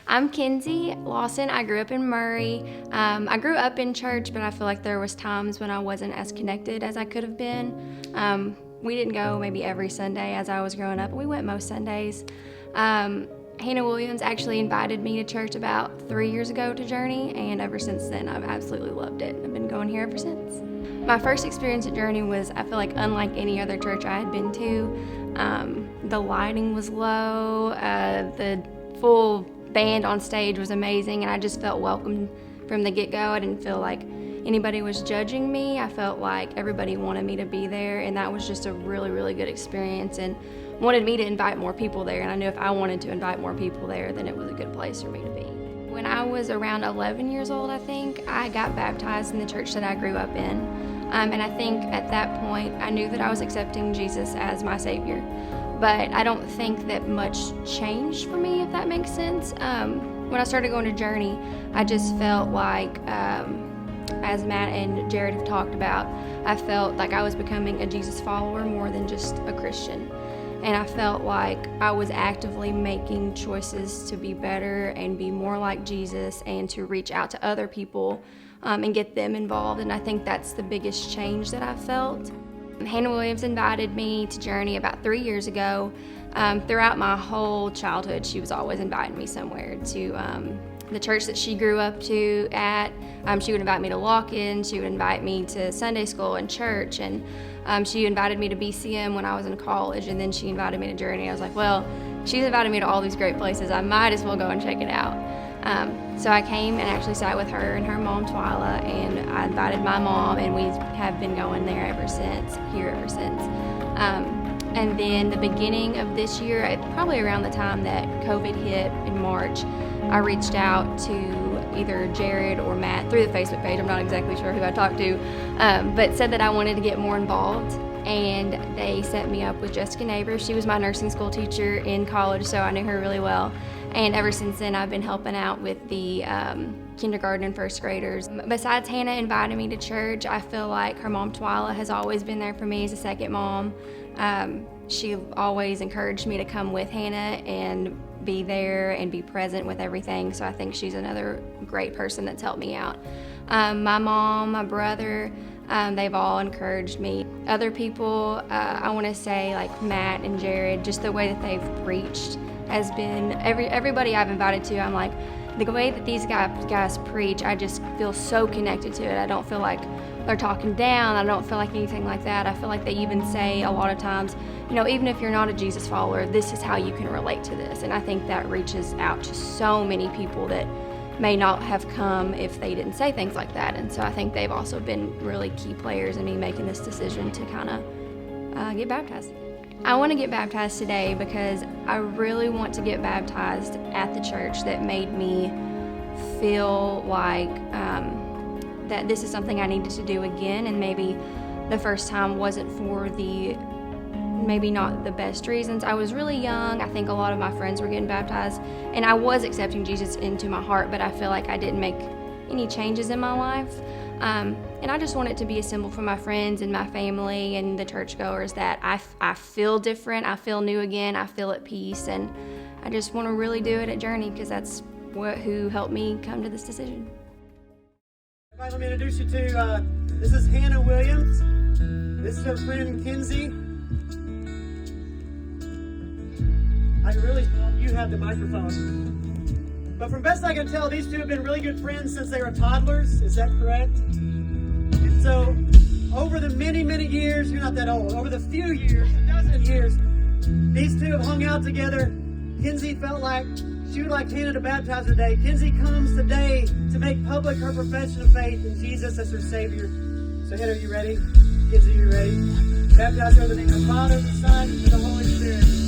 I'm Kenzie Lawson. I grew up in Murray. I grew up in church, but I feel like there was times when I wasn't as connected as I could have been. We didn't go maybe every Sunday as I was growing up, but we went most Sundays. Hannah Williams actually invited me to church about 3 years ago to Journey, and ever since then I've absolutely loved it. I've been going here ever since. My first experience at Journey was, I feel like, unlike any other church I had been to. The lighting was low, the full band on stage was amazing, and I just felt welcomed from the get-go. I didn't feel like anybody was judging me. I felt like everybody wanted me to be there, and that was just a really, really good experience, and wanted me to invite more people there. And I knew if I wanted to invite more people there, then it was a good place for me to be. When I was around 11 years old, I think, I got baptized in the church that I grew up in. And I think at that point, I knew that I was accepting Jesus as my Savior. But I don't think that much changed for me, if that makes sense. When I started going to Journey, I just felt like, as Matt and Jared have talked about, I felt like I was becoming a Jesus follower more than just a Christian. And I felt like I was actively making choices to be better and be more like Jesus and to reach out to other people and get them involved. And I think that's the biggest change that I felt. Hannah Williams invited me to Journey about 3 years ago. Throughout my whole childhood, she was always inviting me somewhere to the church that she grew up at. She would invite me to lock-in, she would invite me to Sunday school and church, and she invited me to BCM when I was in college, and then she invited me to Journey. I was like, well, she's invited me to all these great places, I might as well go and check it out. So I came and actually sat with her and her mom, Twyla, and I invited my mom, and we have been going there ever since, here ever since. And then the beginning of this year, probably around the time that COVID hit in March, I reached out to either Jared or Matt through the Facebook page. I'm not exactly sure who I talked to, but said that I wanted to get more involved. And they set me up with Jessica Neighbors. She was my nursing school teacher in college, so I knew her really well. And ever since then, I've been helping out with the kindergarten and first graders. Besides Hannah inviting me to church, I feel like her mom, Twyla, has always been there for me as a second mom. She always encouraged me to come with Hannah and be there and be present with everything, so I think she's another great person that's helped me out. My mom, my brother, they've all encouraged me. Other people, I want to say like Matt and Jared, just the way that they've preached has been, everybody I've invited to, I'm like, the way that these guys preach, I just feel so connected to it. I don't feel like they're talking down. I don't feel like anything like that. I feel like they even say a lot of times, you know, even if you're not a Jesus follower, this is how you can relate to this. And I think that reaches out to so many people that may not have come if they didn't say things like that. And so I think they've also been really key players in me making this decision to kind of get baptized. I want to get baptized today because I really want to get baptized at the church that made me feel like that this is something I needed to do again, and maybe the first time wasn't for maybe not the best reasons. I was really young. I think a lot of my friends were getting baptized, and I was accepting Jesus into my heart, but I feel like I didn't make any changes in my life. And I just want it to be a symbol for my friends and my family and the churchgoers that I feel different, I feel new again, I feel at peace, and I just want to really do it at Journey because that's who helped me come to this decision. Everybody, let me introduce you to, this is Hannah Williams. This is her friend Kenzie. I really thought you had the microphone. But from best I can tell, these two have been really good friends since they were toddlers. Is that correct? And so, over the many, many years, you're not that old, over the few years, a dozen years, these two have hung out together. Kenzie felt like she would like Hannah to baptize her today. Kenzie comes today to make public her profession of faith in Jesus as her Savior. So Hannah, are you ready? Kenzie, are you ready? Baptize her in the name of the Father, the Son, and the Holy Spirit.